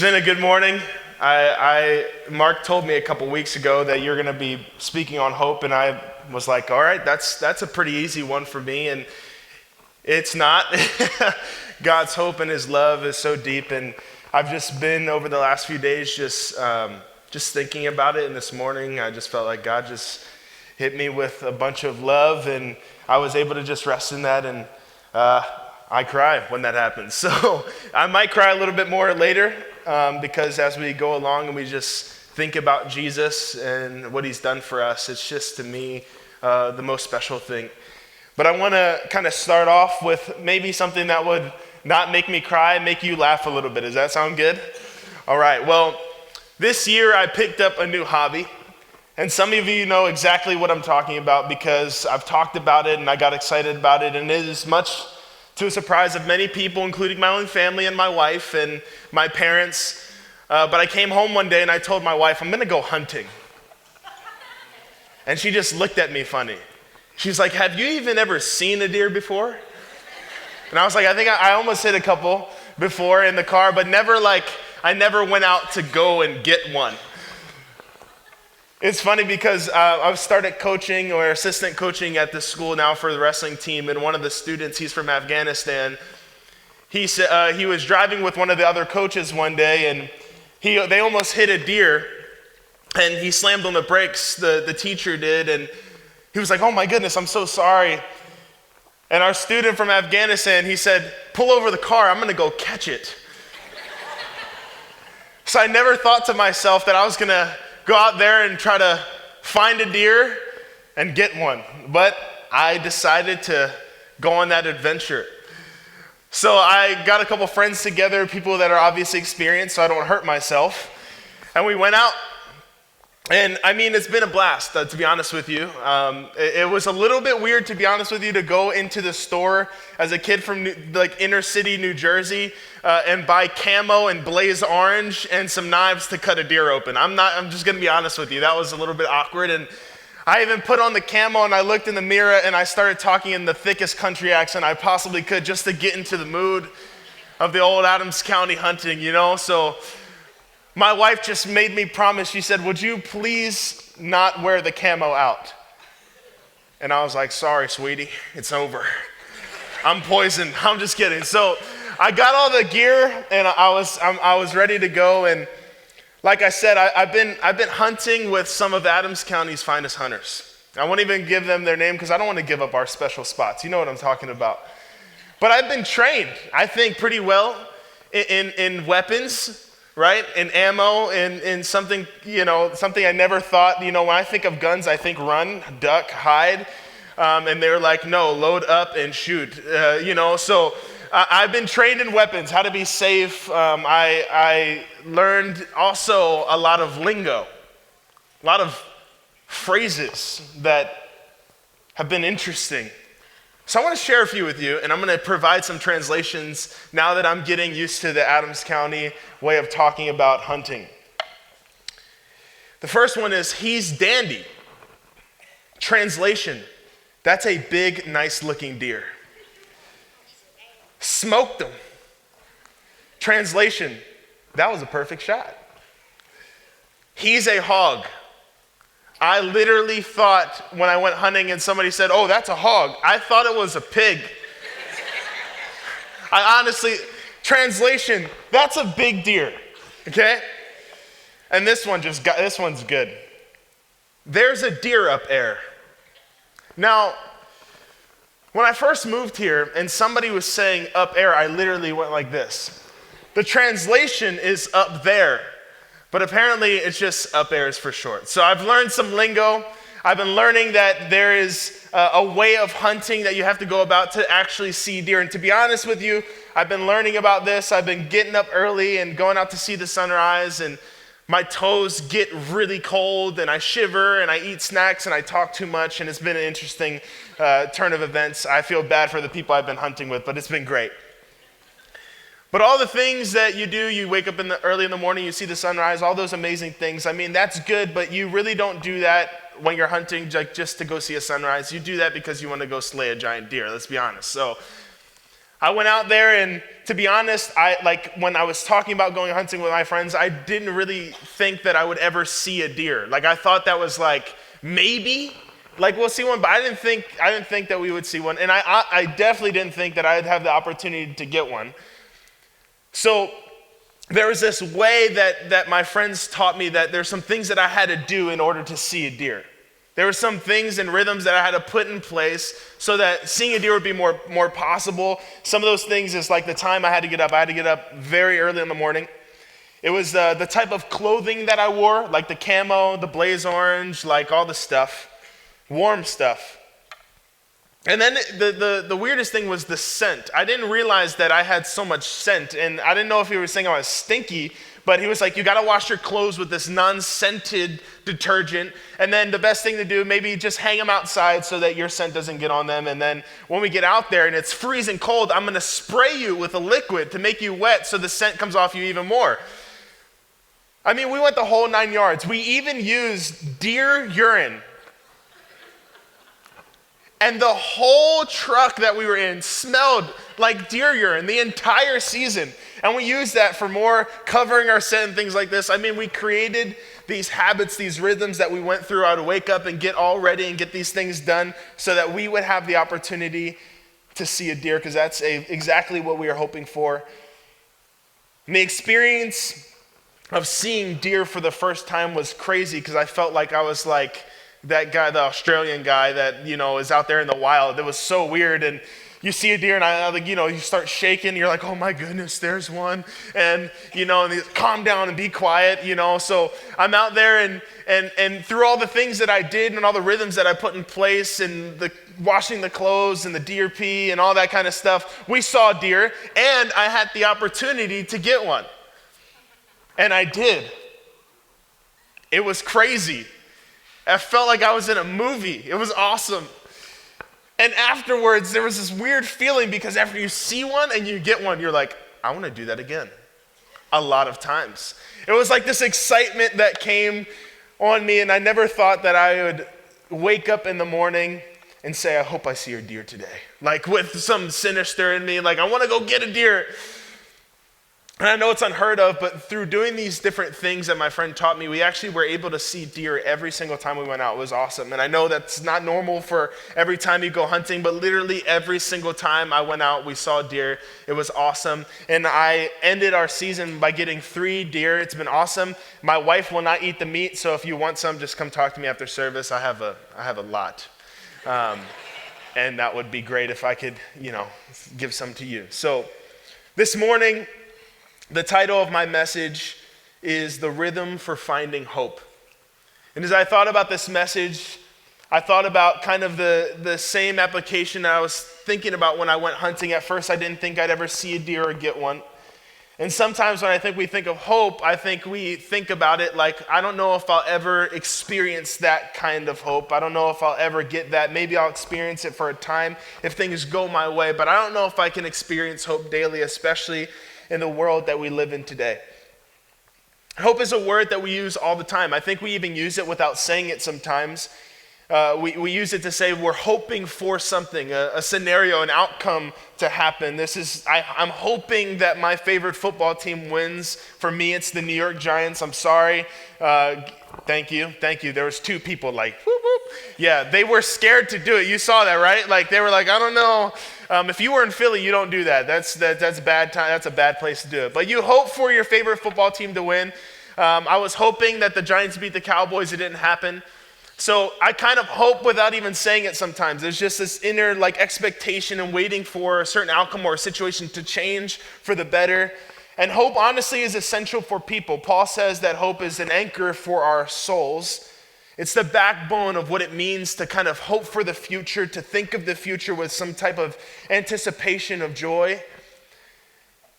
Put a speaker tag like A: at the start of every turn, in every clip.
A: It's been a good morning. Mark told me a couple weeks ago that you're going to be speaking on hope, and I was like, all right, that's a pretty easy one for me, and it's not. God's hope and his love is so deep, and I've just been over the last few days just thinking about it, and this morning I just felt like God just hit me with a bunch of love, and I was able to just rest in that, and I cry when that happens. So I might cry a little bit more later because as we go along and we just think about Jesus and what he's done for us, it's just to me the most special thing. But I want to kind of start off with maybe something that would not make me cry, make you laugh a little bit. Does that sound good? All right. Well, this year I picked up a new hobby. And some of you know exactly what I'm talking about because I've talked about it and I got excited about it. And it is much to a surprise of many people, including my own family and my wife and my parents. But I came home one day and I told my wife, I'm going to go hunting. And she just looked at me funny. She's like, have you even ever seen a deer before? And I was like, I think I almost hit a couple before in the car, but I never went out to go and get one. It's funny because I've started coaching or assistant coaching at this school now for the wrestling team, and one of the students, he's from Afghanistan, he said he was driving with one of the other coaches one day, and they almost hit a deer, and he slammed on the brakes, the teacher did, and he was like, oh my goodness, I'm so sorry. And our student from Afghanistan, he said, pull over the car, I'm gonna go catch it. So I never thought to myself that I was gonna go out there and try to find a deer and get one. But I decided to go on that adventure. So I got a couple friends together, people that are obviously experienced so I don't hurt myself. And we went out. And I mean, it's been a blast, to be honest with you. It was a little bit weird, to be honest with you, to go into the store as a kid from inner city New Jersey and buy camo and blaze orange and some knives to cut a deer open. I'm just gonna be honest with you. That was a little bit awkward. And I even put on the camo and I looked in the mirror and I started talking in the thickest country accent I possibly could just to get into the mood of the old Adams County hunting, you know? So my wife just made me promise. She said, would you please not wear the camo out? And I was like, sorry, sweetie, it's over. I'm poisoned. I'm just kidding. So I got all the gear and I was ready to go. And like I said, I've been hunting with some of Adams County's finest hunters. I won't even give them their name because I don't want to give up our special spots. You know what I'm talking about. But I've been trained, I think, pretty well in weapons, right? And ammo and something, something I never thought, when I think of guns, I think run, duck, hide. And they're like, no, load up and shoot, So I've been trained in weapons, how to be safe. I learned also a lot of lingo, a lot of phrases that have been interesting. So I want to share a few with you, and I'm going to provide some translations now that I'm getting used to the Adams County way of talking about hunting. The first one is, he's dandy. Translation, that's a big, nice-looking deer. Smoked him. Translation, that was a perfect shot. He's a hog. I literally thought when I went hunting and somebody said, oh, that's a hog, I thought it was a pig. I honestly, translation, that's a big deer, okay? And this one's good. There's a deer up there. Now, when I first moved here and somebody was saying up air, I literally went like this. The translation is up there. But apparently it's just up airs for short. So I've learned some lingo. I've been learning that there is a way of hunting that you have to go about to actually see deer. And to be honest with you, I've been learning about this. I've been getting up early and going out to see the sunrise, and my toes get really cold and I shiver and I eat snacks and I talk too much, and it's been an interesting turn of events. I feel bad for the people I've been hunting with, but it's been great. But all the things that you do, you wake up early in the morning, you see the sunrise, all those amazing things. I mean, that's good, but you really don't do that when you're hunting just to go see a sunrise. You do that because you want to go slay a giant deer, let's be honest. So I went out there, and to be honest, when I was talking about going hunting with my friends, I didn't really think that I would ever see a deer. Like, I thought that was like, maybe, like we'll see one, but I didn't think that we would see one. And I definitely didn't think that I'd have the opportunity to get one. So there was this way that my friends taught me that there's some things that I had to do in order to see a deer. There were some things and rhythms that I had to put in place so that seeing a deer would be more possible. Some of those things is like the time I had to get up. I had to get up very early in the morning. It was the type of clothing that I wore, like the camo, the blaze orange, like all the stuff, warm stuff. And then the weirdest thing was the scent. I didn't realize that I had so much scent, and I didn't know if he was saying I was stinky, but he was like, you gotta wash your clothes with this non-scented detergent, and then the best thing to do, maybe just hang them outside so that your scent doesn't get on them, and then when we get out there and it's freezing cold, I'm gonna spray you with a liquid to make you wet so the scent comes off you even more. I mean, we went the whole 9 yards. We even used deer urine. And the whole truck that we were in smelled like deer urine the entire season. And we used that for more covering our scent and things like this. I mean, we created these habits, these rhythms that we went through. I would wake up and get all ready and get these things done so that we would have the opportunity to see a deer, because that's exactly what we are hoping for. And the experience of seeing deer for the first time was crazy, because I felt like I was like that guy, the Australian guy that, is out there in the wild. It was so weird. And you see a deer and I like, you start shaking. You're like, oh my goodness, there's one. And, and calm down and be quiet, So I'm out there and through all the things that I did and all the rhythms that I put in place and the washing the clothes and the deer pee and all that kind of stuff, we saw deer, and I had the opportunity to get one. And I did. It was crazy. I felt like I was in a movie. It was awesome. And afterwards, there was this weird feeling, because after you see one and you get one, you're like, I want to do that again. A lot of times. It was like this excitement that came on me, and I never thought that I would wake up in the morning and say, I hope I see a deer today. Like with some sinister in me, like I want to go get a deer. And I know it's unheard of, but through doing these different things that my friend taught me, we actually were able to see deer every single time we went out. It was awesome. And I know that's not normal for every time you go hunting, but literally every single time I went out, we saw deer. It was awesome. And I ended our season by getting 3 deer. It's been awesome. My wife will not eat the meat, so if you want some, just come talk to me after service. I have a lot. And that would be great if I could, give some to you. So this morning, the title of my message is The Rhythm for Finding Hope. And as I thought about this message, I thought about kind of the same application that I was thinking about when I went hunting. At first, I didn't think I'd ever see a deer or get one. And sometimes when I think we think of hope, I think we think about it like, I don't know if I'll ever experience that kind of hope. I don't know if I'll ever get that. Maybe I'll experience it for a time if things go my way, but I don't know if I can experience hope daily, especially in the world that we live in today. Hope is a word that we use all the time. I think we even use it without saying it sometimes. We use it to say we're hoping for something, a scenario, an outcome to happen. I'm hoping that my favorite football team wins. For me, it's the New York Giants. I'm sorry. Thank you. There was 2 people like, whoop, whoop. Yeah, they were scared to do it. You saw that, right? Like they were like, I don't know. If you were in Philly, you don't do that. That's bad time. That's a bad place to do it. But you hope for your favorite football team to win. I was hoping that the Giants beat the Cowboys. It didn't happen. So I kind of hope without even saying it sometimes. There's just this inner expectation and waiting for a certain outcome or a situation to change for the better. And hope honestly is essential for people. Paul says that hope is an anchor for our souls. It's the backbone of what it means to kind of hope for the future, to think of the future with some type of anticipation of joy.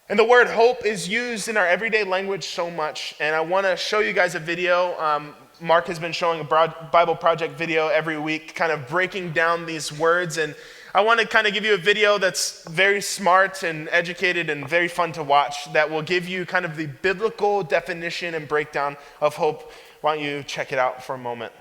A: And the word hope is used in our everyday language so much. And I want to show you guys a video. Mark has been showing a Bible Project video every week, kind of breaking down these words. And I want to kind of give you a video that's very smart and educated and very fun to watch that will give you kind of the biblical definition and breakdown of hope. Why don't you check it out for a moment?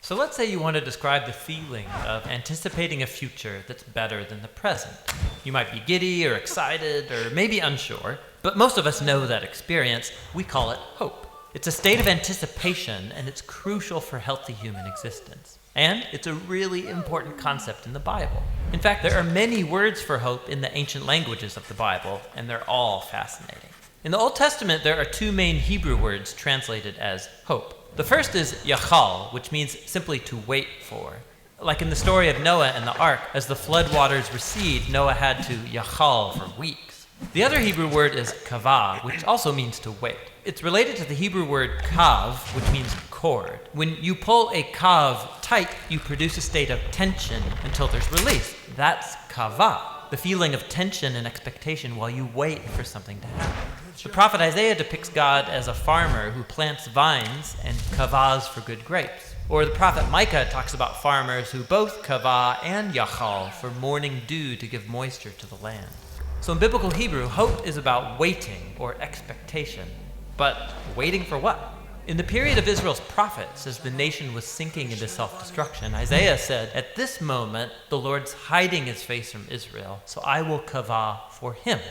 B: So let's say you want to describe the feeling of anticipating a future that's better than the present. You might be giddy or excited or maybe unsure, but most of us know that experience. We call it hope. It's a state of anticipation, and it's crucial for healthy human existence. And it's a really important concept in the Bible. In fact, there are many words for hope in the ancient languages of the Bible, and they're all fascinating. In the Old Testament, there are two main Hebrew words translated as hope. The first is yachal, which means simply to wait for. Like in the story of Noah and the ark, as the flood waters recede, Noah had to yachal for weeks. The other Hebrew word is kavah, which also means to wait. It's related to the Hebrew word kav, which means cord. When you pull a kav tight, you produce a state of tension until there's release. That's kavah, the feeling of tension and expectation while you wait for something to happen. The prophet Isaiah depicts God as a farmer who plants vines and kavahs for good grapes. Or the prophet Micah talks about farmers who both kavah and yachal for morning dew to give moisture to the land. So in biblical Hebrew, hope is about waiting or expectation. But waiting for what? In the period of Israel's prophets, as the nation was sinking into self-destruction, Isaiah said, "At this moment, the Lord's hiding his face from Israel, so I will kavah for him."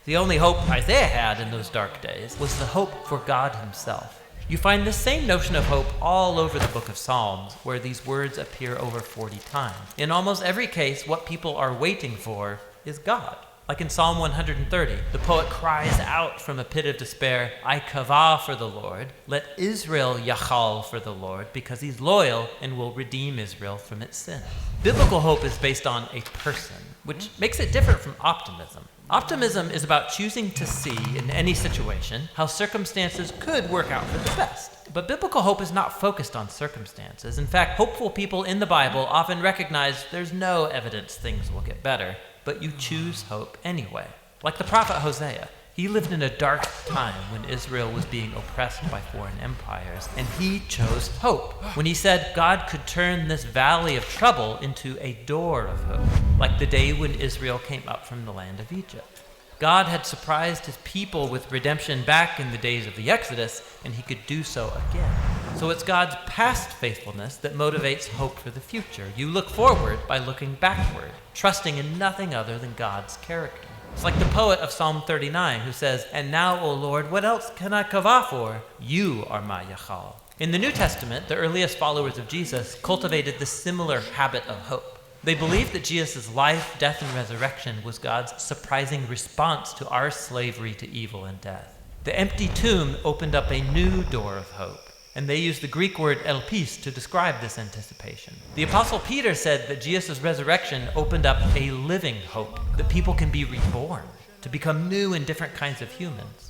B: The only hope Isaiah had in those dark days was the hope for God himself. You find this same notion of hope all over the book of Psalms, where these words appear over 40 times. In almost every case, what people are waiting for is God. Like in Psalm 130, the poet cries out from a pit of despair, "I kavah for the Lord, let Israel yachal for the Lord, because he's loyal and will redeem Israel from its sins." Biblical hope is based on a person, which makes it different from optimism. Optimism is about choosing to see in any situation how circumstances could work out for the best. But biblical hope is not focused on circumstances. In fact, hopeful people in the Bible often recognize there's no evidence things will get better, but you choose hope anyway. Like the prophet Hosea, he lived in a dark time when Israel was being oppressed by foreign empires, and he chose hope when he said God could turn this valley of trouble into a door of hope, like the day when Israel came up from the land of Egypt. God had surprised his people with redemption back in the days of the Exodus, and he could do so again. So it's God's past faithfulness that motivates hope for the future. You look forward by looking backward, trusting in nothing other than God's character. It's like the poet of Psalm 39 who says, "And now, O Lord, what else can I kavah for? You are my yachal." In the New Testament, the earliest followers of Jesus cultivated this similar habit of hope. They believed that Jesus' life, death, and resurrection was God's surprising response to our slavery to evil and death. The empty tomb opened up a new door of hope, and they used the Greek word elpis to describe this anticipation. The Apostle Peter said that Jesus' resurrection opened up a living hope, that people can be reborn, to become new and different kinds of humans.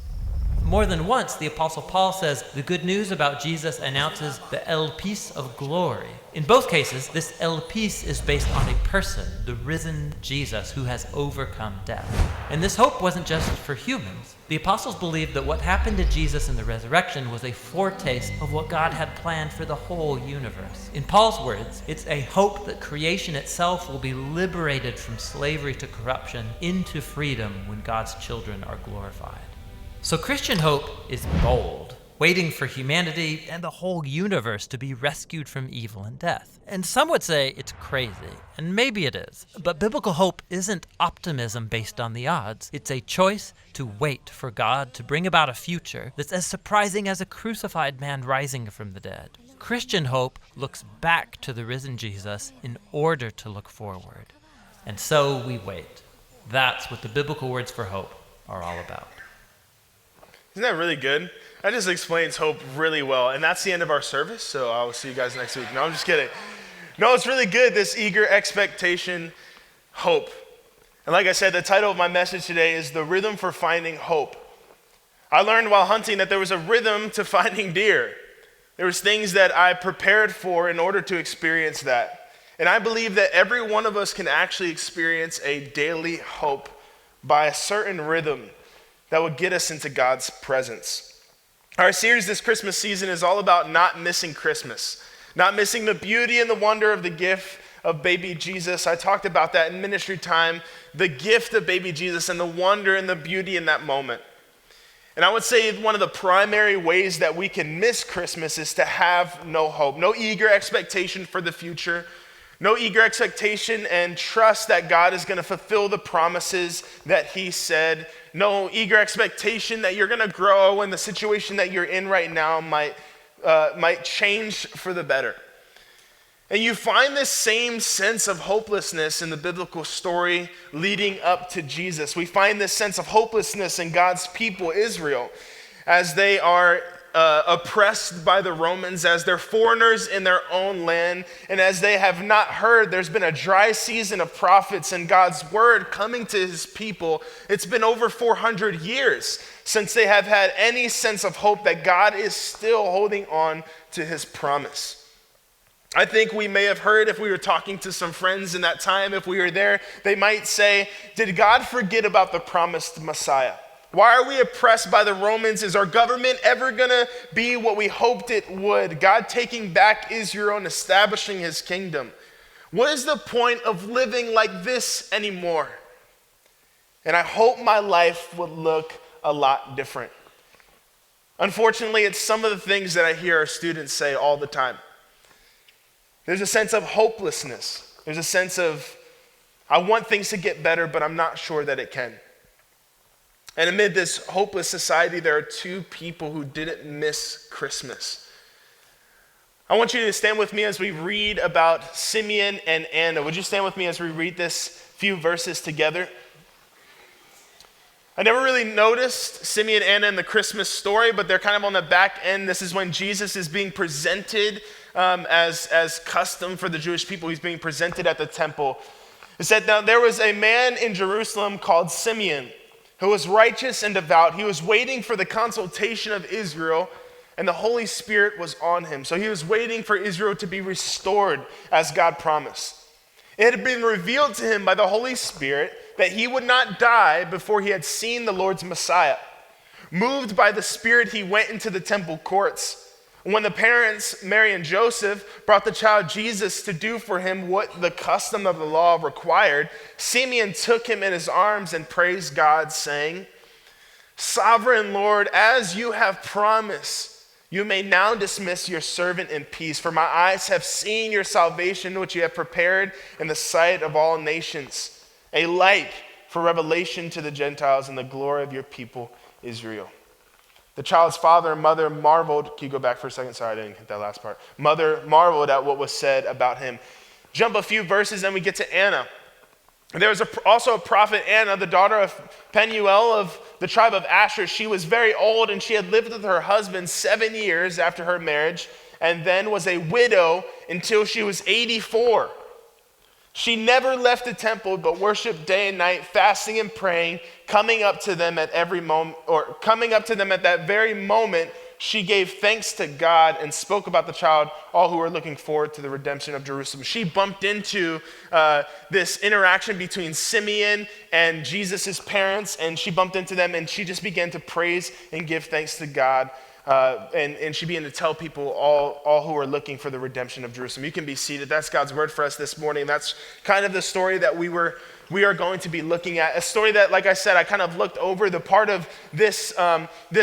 B: More than once, the Apostle Paul says the good news about Jesus announces the elpis of glory. In both cases, this elpis is based on a person, the risen Jesus, who has overcome death. And this hope wasn't just for humans. The apostles believed that what happened to Jesus in the resurrection was a foretaste of what God had planned for the whole universe. In Paul's words, it's a hope that creation itself will be liberated from slavery to corruption into freedom when God's children are glorified. So Christian hope is bold, waiting for humanity and the whole universe to be rescued from evil and death. And some would say it's crazy, and maybe it is. But biblical hope isn't optimism based on the odds. It's a choice to wait for God to bring about a future that's as surprising as a crucified man rising from the dead. Christian hope looks back to the risen Jesus in order to look forward. And so we wait. That's what the biblical words for hope are all about.
A: Isn't that really good? That just explains hope really well. And that's the end of our service, so I will see you guys next week. No, I'm just kidding. No, it's really good, this eager expectation, hope. And like I said, the title of my message today is The Rhythm for Finding Hope. I learned while hunting that there was a rhythm to finding deer. There was things that I prepared for in order to experience that. And I believe that every one of us can actually experience a daily hope by a certain rhythm that will get us into God's presence. Our series this Christmas season is all about not missing Christmas, not missing the beauty and the wonder of the gift of baby Jesus. I talked about that in ministry time, the gift of baby Jesus and the wonder and the beauty in that moment. And I would say one of the primary ways that we can miss Christmas is to have no hope, no eager expectation for the future, no eager expectation and trust that God is going to fulfill the promises that he said, no eager expectation that you're going to grow and the situation that you're in right now might change for the better. And you find this same sense of hopelessness in the biblical story leading up to Jesus. We find this sense of hopelessness in God's people, Israel, as they are oppressed by the Romans, as they're foreigners in their own land, and as they have not heard, there's been a dry season of prophets and God's word coming to his people. It's been over 400 years since they have had any sense of hope that God is still holding on to his promise. I think we may have heard, if we were talking to some friends in that time, if we were there, they might say, did God forget about the promised Messiah? Why are we oppressed by the Romans? Is our government ever going to be what we hoped it would? God taking back Israel and establishing his kingdom. What is the point of living like this anymore? And I hope my life would look a lot different. Unfortunately, it's some of the things that I hear our students say all the time. There's a sense of hopelessness. There's a sense of, I want things to get better, but I'm not sure that it can. And amid this hopeless society, there are two people who didn't miss Christmas. I want you to stand with me as we read about Simeon and Anna. Would you stand with me as we read this few verses together? I never really noticed Simeon and Anna in the Christmas story, but they're kind of on the back end. This is when Jesus is being presented as custom for the Jewish people. He's being presented at the temple. It said, now there was a man in Jerusalem called Simeon, who was righteous and devout. He was waiting for the consultation of Israel, and the Holy Spirit was on him. So he was waiting for Israel to be restored as God promised. It had been revealed to him by the Holy Spirit that he would not die before he had seen the Lord's Messiah. Moved by the Spirit, he went into the temple courts. When the parents, Mary and Joseph, brought the child Jesus to do for him what the custom of the law required, Simeon took him in his arms and praised God, saying, Sovereign Lord, as you have promised, you may now dismiss your servant in peace, for my eyes have seen your salvation, which you have prepared in the sight of all nations, a light for revelation to the Gentiles and the glory of your people, Israel. The child's father and mother marveled. Can you go back for a second? Sorry, I didn't get that last part. Mother marveled at what was said about him. Jump a few verses, then we get to Anna. There was also a prophet, Anna, the daughter of Penuel of the tribe of Asher. She was very old, and she had lived with her husband 7 years after her marriage, and then was a widow until she was 84. She never left the temple, but worshiped day and night, fasting and praying, coming up to them at that very moment. She gave thanks to God and spoke about the child, all who were looking forward to the redemption of Jerusalem. She bumped into this interaction between Simeon and Jesus' parents, and she bumped into them, and she just began to praise and give thanks to God. And she began to tell people all who are looking for the redemption of Jerusalem. You can be seated. That's God's word for us this morning. That's kind of the story that we are going to be looking at. A story that, like I said, I kind of looked over. The part of this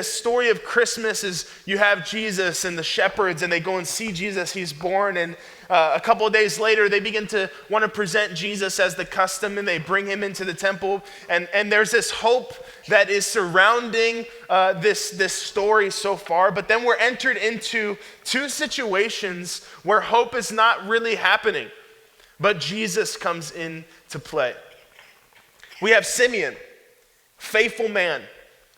A: story of Christmas is you have Jesus and the shepherds, and they go and see Jesus. He's born, and a couple of days later, they begin to want to present Jesus as the custom, and they bring him into the temple. And there's this hope that is surrounding this story so far. But then we're entered into two situations where hope is not really happening, but Jesus comes into play. We have Simeon, faithful man.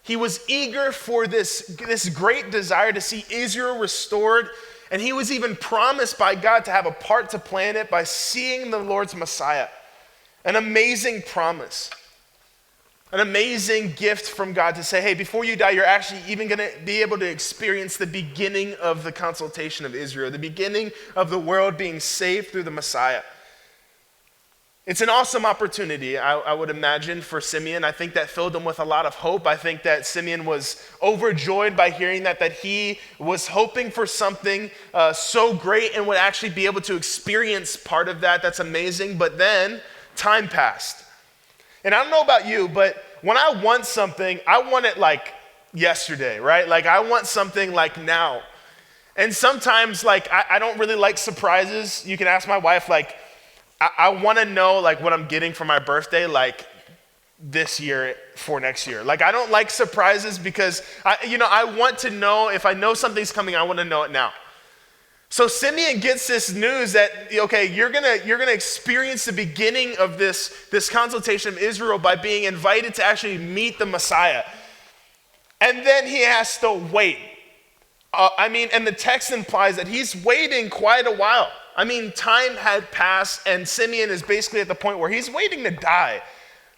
A: He was eager for this great desire to see Israel restored, and he was even promised by God to have a part to play in it by seeing the Lord's Messiah. An amazing promise. An amazing gift from God to say, hey, before you die, you're actually even going to be able to experience the beginning of the consultation of Israel, the beginning of the world being saved through the Messiah. It's an awesome opportunity, I would imagine, for Simeon. I think that filled him with a lot of hope. I think that Simeon was overjoyed by hearing that he was hoping for something so great and would actually be able to experience part of that. That's amazing. But then time passed. And I don't know about you, but when I want something, I want it like yesterday, right? Like I want something like now. And sometimes like I don't really like surprises. You can ask my wife, like I want to know like what I'm getting for my birthday like this year for next year. Like I don't like surprises because I want to know if I know something's coming, I want to know it now. So Simeon gets this news that, okay, you're gonna experience the beginning of this consultation of Israel by being invited to actually meet the Messiah. And then he has to wait. And the text implies that he's waiting quite a while. I mean, time had passed and Simeon is basically at the point where he's waiting to die.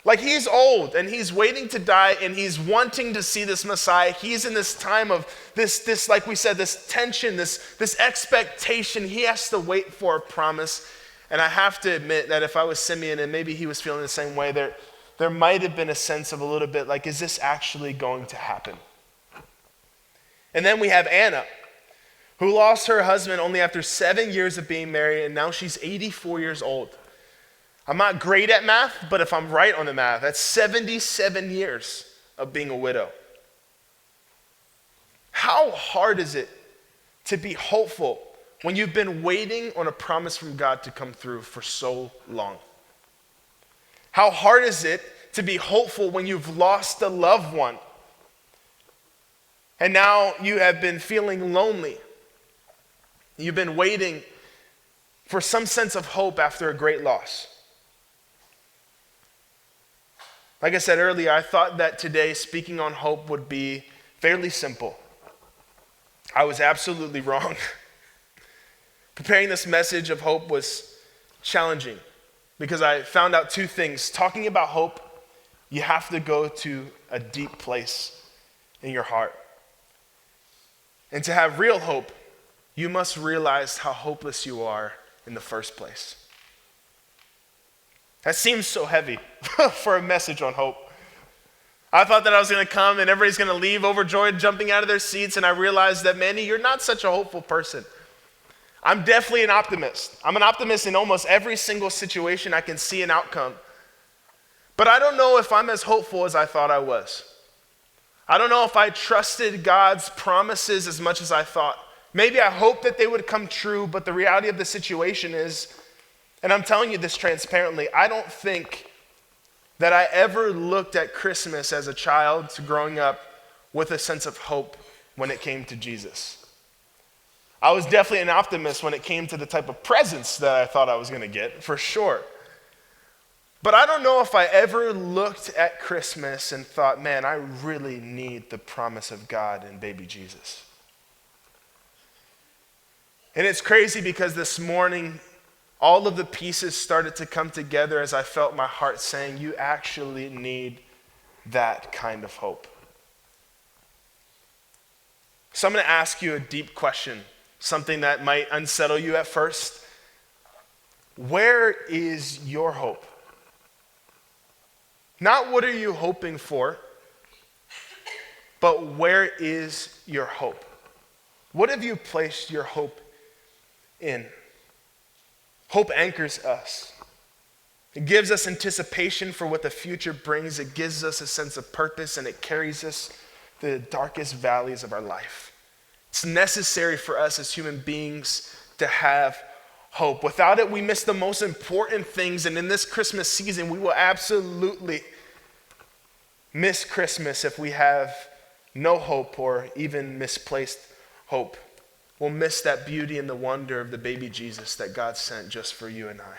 A: Like he's old and he's waiting to die and he's wanting to see this Messiah. He's in this time of this like we said, this tension, this expectation. He has to wait for a promise. And I have to admit that if I was Simeon and maybe he was feeling the same way, there might have been a sense of a little bit like, is this actually going to happen? And then we have Anna, who lost her husband only after 7 years of being married, and now she's 84 years old. I'm not great at math, but if I'm right on the math, that's 77 years of being a widow. How hard is it to be hopeful when you've been waiting on a promise from God to come through for so long? How hard is it to be hopeful when you've lost a loved one and now you have been feeling lonely? You've been waiting for some sense of hope after a great loss. Like I said earlier, I thought that today speaking on hope would be fairly simple. I was absolutely wrong. Preparing this message of hope was challenging because I found out two things. Talking about hope, you have to go to a deep place in your heart. And to have real hope, you must realize how hopeless you are in the first place. That seems so heavy for a message on hope. I thought that I was going to come and everybody's going to leave overjoyed, jumping out of their seats, and I realized that, Manny, you're not such a hopeful person. I'm definitely an optimist. I'm an optimist in almost every single situation I can see an outcome. But I don't know if I'm as hopeful as I thought I was. I don't know if I trusted God's promises as much as I thought. Maybe I hoped that they would come true, but the reality of the situation is, and I'm telling you this transparently, I don't think that I ever looked at Christmas as a child growing up with a sense of hope when it came to Jesus. I was definitely an optimist when it came to the type of presents that I thought I was going to get, for sure. But I don't know if I ever looked at Christmas and thought, man, I really need the promise of God in baby Jesus. And it's crazy because this morning, all of the pieces started to come together as I felt my heart saying, you actually need that kind of hope. So I'm going to ask you a deep question, something that might unsettle you at first. Where is your hope? Not what are you hoping for, but where is your hope? What have you placed your hope in? Hope anchors us. It gives us anticipation for what the future brings. It gives us a sense of purpose, and it carries us through the darkest valleys of our life. It's necessary for us as human beings to have hope. Without it, we miss the most important things, and in this Christmas season, we will absolutely miss Christmas if we have no hope or even misplaced hope. We'll miss that beauty and the wonder of the baby Jesus that God sent just for you and I.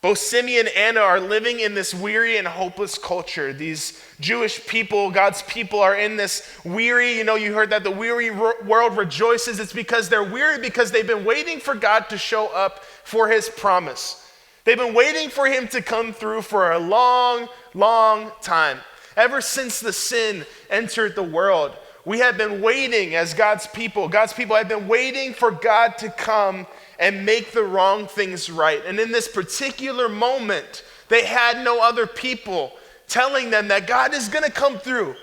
A: Both Simeon and Anna are living in this weary and hopeless culture. These Jewish people, God's people, are in this weary, you heard that the weary world rejoices. It's because they're weary because they've been waiting for God to show up for his promise. They've been waiting for him to come through for a long, long time. Ever since the sin entered the world, we have been waiting as God's people. God's people have been waiting for God to come and make the wrong things right. And in this particular moment, they had no other people telling them that God is going to come through.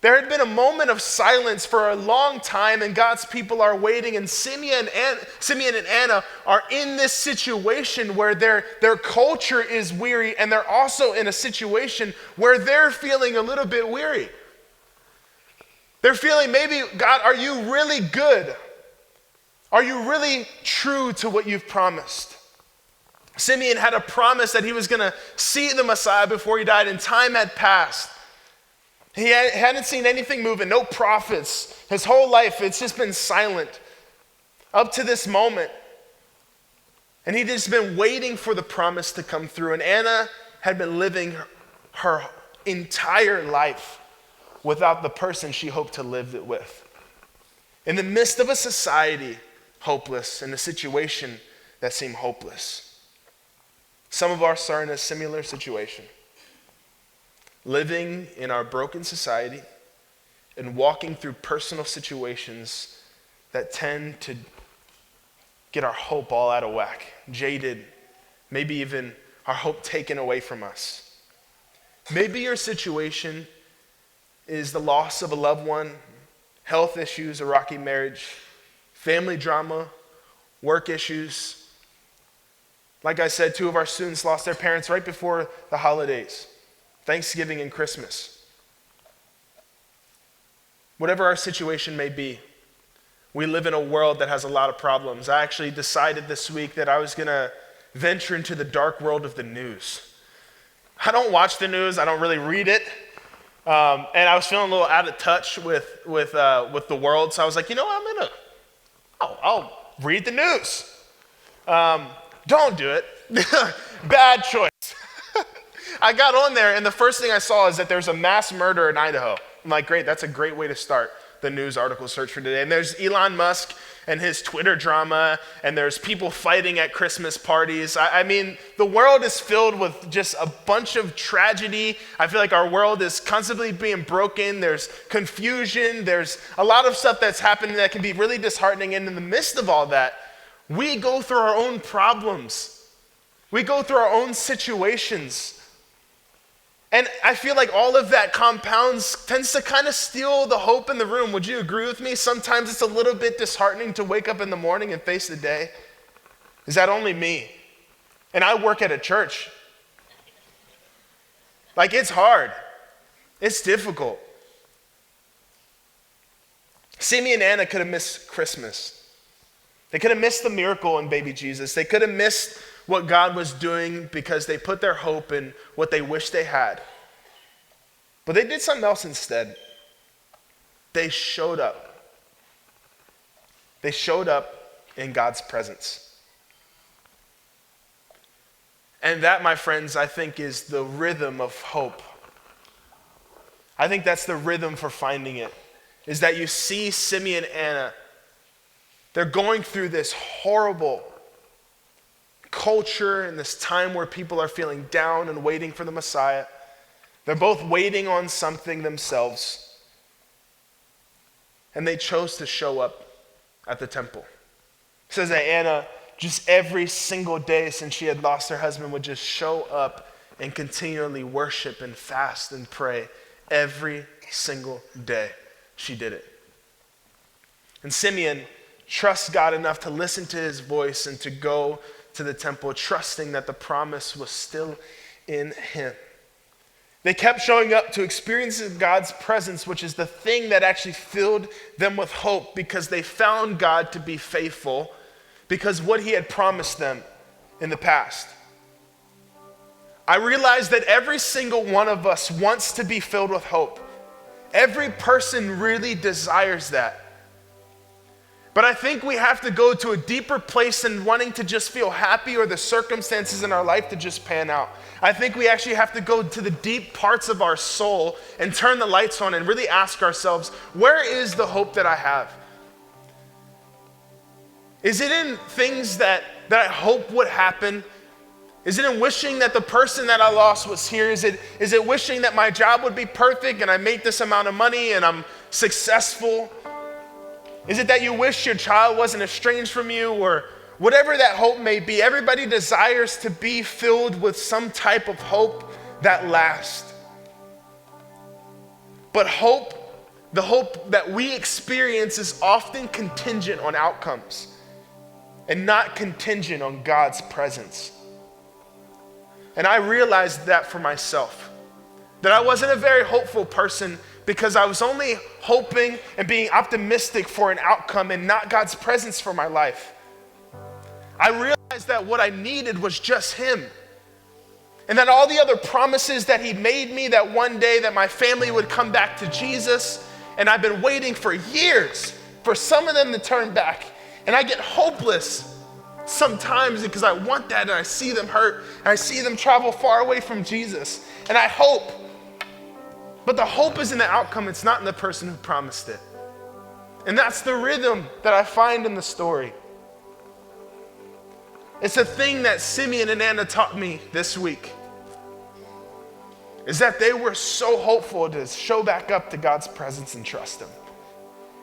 A: There had been a moment of silence for a long time, and God's people are waiting, and Simeon and Anna are in this situation where their culture is weary, and they're also in a situation where they're feeling a little bit weary. They're feeling maybe, God, are you really good? Are you really true to what you've promised? Simeon had a promise that he was going to see the Messiah before he died, and time had passed. He hadn't seen anything moving, no prophets. His whole life, it's just been silent up to this moment. And he'd just been waiting for the promise to come through. And Anna had been living her entire life without the person she hoped to live it with. In the midst of a society hopeless, in a situation that seemed hopeless. Some of us are in a similar situation. Living in our broken society and walking through personal situations that tend to get our hope all out of whack, jaded, maybe even our hope taken away from us. Maybe your situation is the loss of a loved one, health issues, a rocky marriage, family drama, work issues. Like I said, 2 of our students lost their parents right before the holidays, Thanksgiving and Christmas. Whatever our situation may be, we live in a world that has a lot of problems. I actually decided this week that I was going to venture into the dark world of the news. I don't watch the news. I don't really read it. And I was feeling a little out of touch with the world. So I was like, you know what, I'll read the news. Don't do it. Bad choice. I got on there, and the first thing I saw is that there's a mass murder in Idaho. I'm like, great, that's a great way to start the news article search for today. And there's Elon Musk and his Twitter drama, and there's people fighting at Christmas parties. I mean, the world is filled with just a bunch of tragedy. I feel like our world is constantly being broken. There's confusion. There's a lot of stuff that's happening that can be really disheartening. And in the midst of all that, we go through our own problems. We go through our own situations. And I feel like all of that tends to kind of steal the hope in the room. Would you agree with me? Sometimes it's a little bit disheartening to wake up in the morning and face the day. Is that only me? And I work at a church. Like, it's hard. It's difficult. Simeon and Anna could have missed Christmas. They could have missed the miracle in baby Jesus. They could have missed what God was doing because they put their hope in what they wished they had. But they did something else instead. They showed up. They showed up in God's presence. And that, my friends, I think is the rhythm of hope. I think that's the rhythm for finding it, is that you see Simeon and Anna. They're going through this horrible culture and this time where people are feeling down and waiting for the Messiah. They're both waiting on something themselves. And they chose to show up at the temple. It says that Anna, just every single day since she had lost her husband, would just show up and continually worship and fast and pray. Every single day she did it. And Simeon trusts God enough to listen to his voice and to go to the temple, trusting that the promise was still in him. They kept showing up to experience God's presence, which is the thing that actually filled them with hope, because they found God to be faithful, because what he had promised them in the past. I realize that every single one of us wants to be filled with hope. Every person really desires that. But I think we have to go to a deeper place than wanting to just feel happy or the circumstances in our life to just pan out. I think we actually have to go to the deep parts of our soul and turn the lights on and really ask ourselves, where is the hope that I have? Is it in things that I hope would happen? Is it in wishing that the person that I lost was here? Is it wishing that my job would be perfect and I make this amount of money and I'm successful? Is it that you wish your child wasn't estranged from you, or whatever that hope may be? Everybody desires to be filled with some type of hope that lasts. But hope, the hope that we experience, is often contingent on outcomes and not contingent on God's presence. And I realized that for myself, that I wasn't a very hopeful person because I was only hoping and being optimistic for an outcome and not God's presence for my life. I realized that what I needed was just him. And that all the other promises that he made me, that one day that my family would come back to Jesus, and I've been waiting for years for some of them to turn back. And I get hopeless sometimes because I want that, and I see them hurt, and I see them travel far away from Jesus. And I hope, but the hope is in the outcome. It's not in the person who promised it. And that's the rhythm that I find in the story. It's a thing that Simeon and Anna taught me this week, is that they were so hopeful to show back up to God's presence and trust him,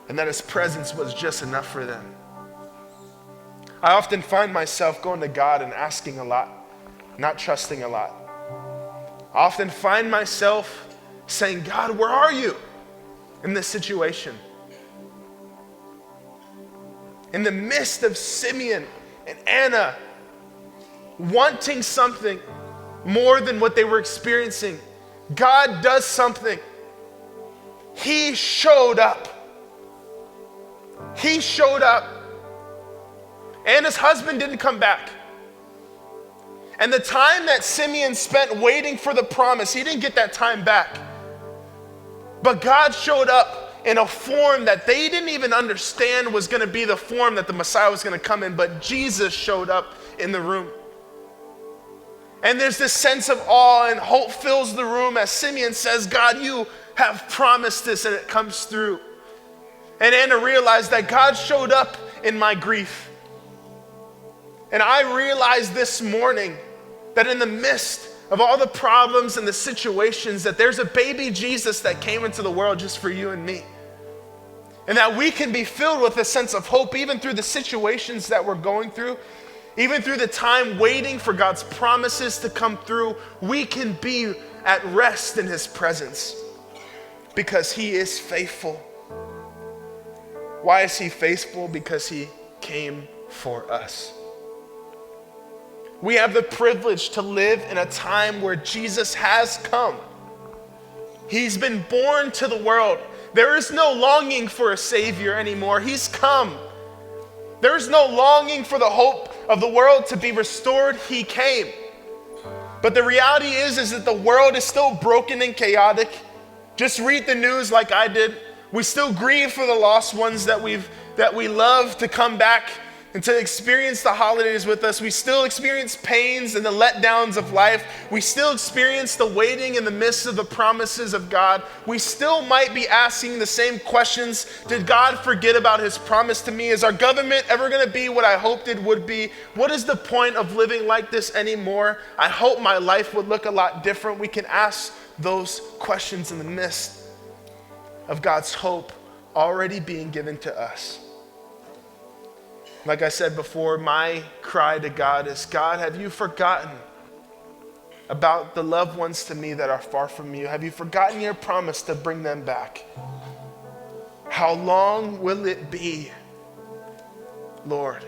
A: and that his presence was just enough for them. I often find myself going to God and asking a lot, not trusting a lot. I often find myself saying, God, where are you in this situation? In the midst of Simeon and Anna wanting something more than what they were experiencing, God does something. He showed up. He showed up. Anna's husband didn't come back. And the time that Simeon spent waiting for the promise, he didn't get that time back. But God showed up in a form that they didn't even understand was going to be the form that the Messiah was going to come in, but Jesus showed up in the room. And there's this sense of awe and hope fills the room as Simeon says, God, you have promised this, and it comes through. And Anna realized that God showed up in my grief. And I realized this morning that in the midst of all the problems and the situations, that there's a baby Jesus that came into the world just for you and me. And that we can be filled with a sense of hope even through the situations that we're going through. Even through the time waiting for God's promises to come through, we can be at rest in his presence because he is faithful. Why is he faithful? Because he came for us. We have the privilege to live in a time where Jesus has come. He's been born to the world. There is no longing for a Savior anymore. He's come. There is no longing for the hope of the world to be restored. He came. But the reality is that the world is still broken and chaotic. Just read the news like I did. We still grieve for the lost ones that we love to come back and to experience the holidays with us. We still experience pains and the letdowns of life. We still experience the waiting in the midst of the promises of God. We still might be asking the same questions. Did God forget about his promise to me? Is our government ever going to be what I hoped it would be? What is the point of living like this anymore? I hope my life would look a lot different. We can ask those questions in the midst of God's hope already being given to us. Like I said before, my cry to God is, God, have you forgotten about the loved ones to me that are far from you? Have you forgotten your promise to bring them back? How long will it be, Lord?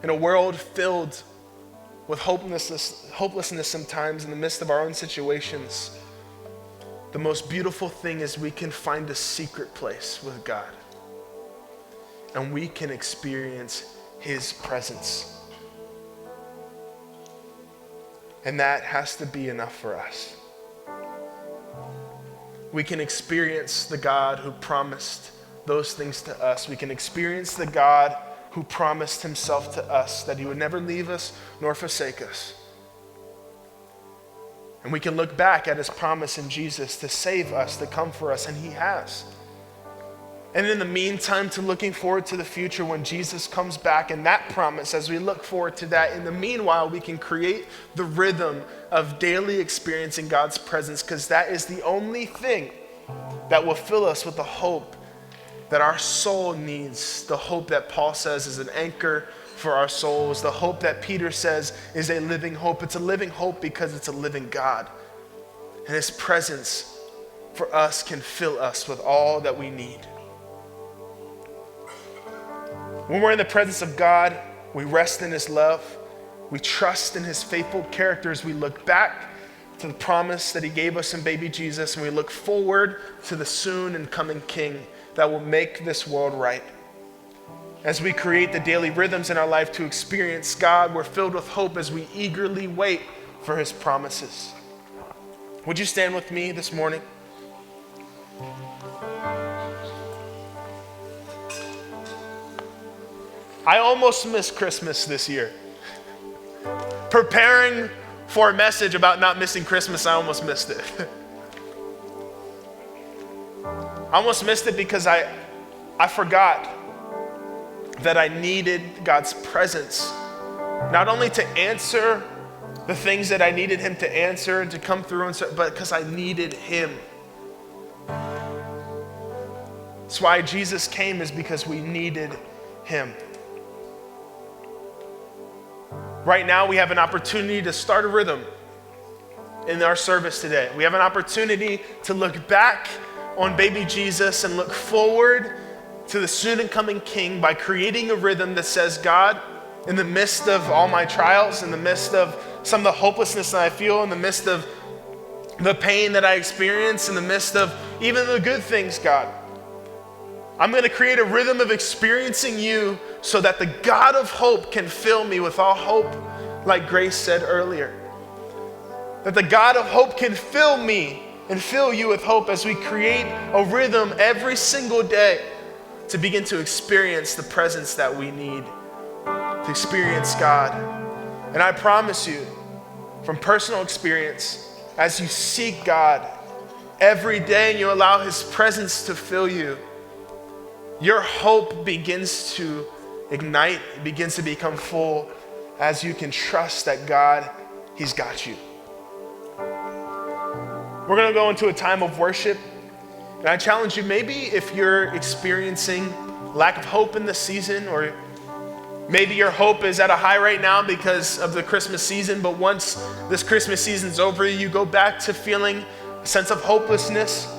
A: In a world filled with hopelessness sometimes in the midst of our own situations, the most beautiful thing is we can find a secret place with God, and we can experience his presence. And that has to be enough for us. We can experience the God who promised those things to us. We can experience the God who promised himself to us, that he would never leave us nor forsake us. And we can look back at his promise in Jesus to save us, to come for us, and he has. And in the meantime, to looking forward to the future when Jesus comes back, and that promise, as we look forward to that, in the meanwhile, we can create the rhythm of daily experiencing God's presence, because that is the only thing that will fill us with the hope that our soul needs, the hope that Paul says is an anchor for our souls, the hope that Peter says is a living hope. It's a living hope because it's a living God. And his presence for us can fill us with all that we need. When we're in the presence of God, we rest in his love. We trust in his faithful character as we look back to the promise that he gave us in baby Jesus, and we look forward to the soon and coming King that will make this world right. As we create the daily rhythms in our life to experience God, we're filled with hope as we eagerly wait for his promises. Would you stand with me this morning? I almost missed Christmas this year. Preparing for a message about not missing Christmas, I almost missed it. I almost missed it because I forgot that I needed God's presence, not only to answer the things that I needed him to answer and to come through, but because I needed him. That's why Jesus came, is because we needed him. Right now, we have an opportunity to start a rhythm in our service today. We have an opportunity to look back on baby Jesus and look forward to the soon and coming King by creating a rhythm that says, God, in the midst of all my trials, in the midst of some of the hopelessness that I feel, in the midst of the pain that I experience, in the midst of even the good things, God, I'm going to create a rhythm of experiencing you so that the God of hope can fill me with all hope, like Grace said earlier. That the God of hope can fill me and fill you with hope as we create a rhythm every single day to begin to experience the presence that we need, to experience God. And I promise you, from personal experience, as you seek God every day and you allow his presence to fill you, your hope begins to ignite, it begins to become full as you can trust that God, he's got you. We're going to go into a time of worship, and I challenge you, maybe if you're experiencing lack of hope in this season, or maybe your hope is at a high right now because of the Christmas season, but once this Christmas season's over, you go back to feeling a sense of hopelessness.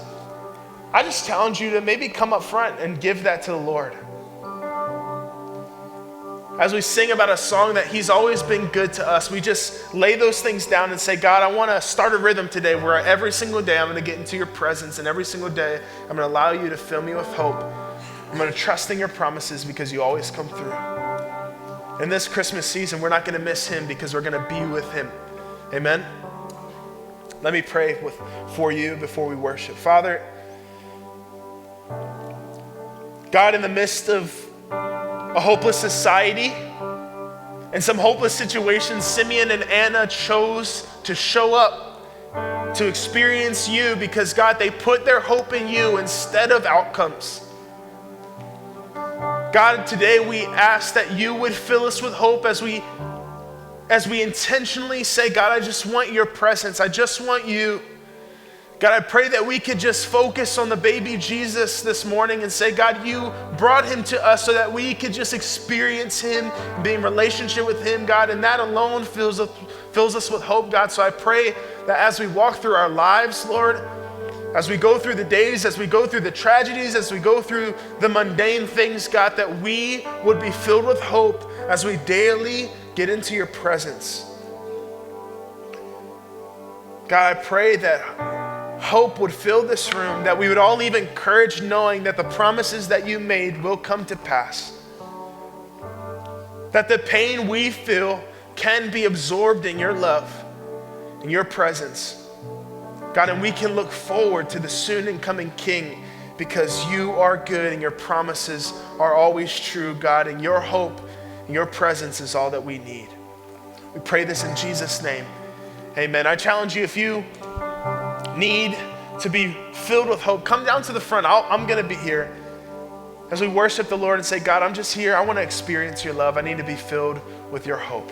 A: I just challenge you to maybe come up front and give that to the Lord. As we sing about a song that he's always been good to us, we just lay those things down and say, God, I want to start a rhythm today where every single day I'm going to get into your presence, and every single day I'm going to allow you to fill me with hope. I'm going to trust in your promises because you always come through. In this Christmas season, we're not going to miss him because we're going to be with him. Amen? Let me pray for you before we worship. Father, God, in the midst of a hopeless society and some hopeless situations, Simeon and Anna chose to show up to experience you because, God, they put their hope in you instead of outcomes. God, today we ask that you would fill us with hope as we intentionally say, God, I just want your presence. I just want you. God, I pray that we could just focus on the baby Jesus this morning and say, God, you brought him to us so that we could just experience him, be in relationship with him, God, and that alone fills us with hope, God. So I pray that as we walk through our lives, Lord, as we go through the days, as we go through the tragedies, as we go through the mundane things, God, that we would be filled with hope as we daily get into your presence. God, I pray that hope would fill this room, that we would all leave encouraged knowing that the promises that you made will come to pass. That the pain we feel can be absorbed in your love, in your presence. God, and we can look forward to the soon and coming King because you are good and your promises are always true, God, and your hope and your presence is all that we need. We pray this in Jesus' name. Amen. I challenge you, if you need to be filled with hope, come down to the front. I'm going to be here as we worship the Lord and say, God, I'm just here. I want to experience your love. I need to be filled with your hope.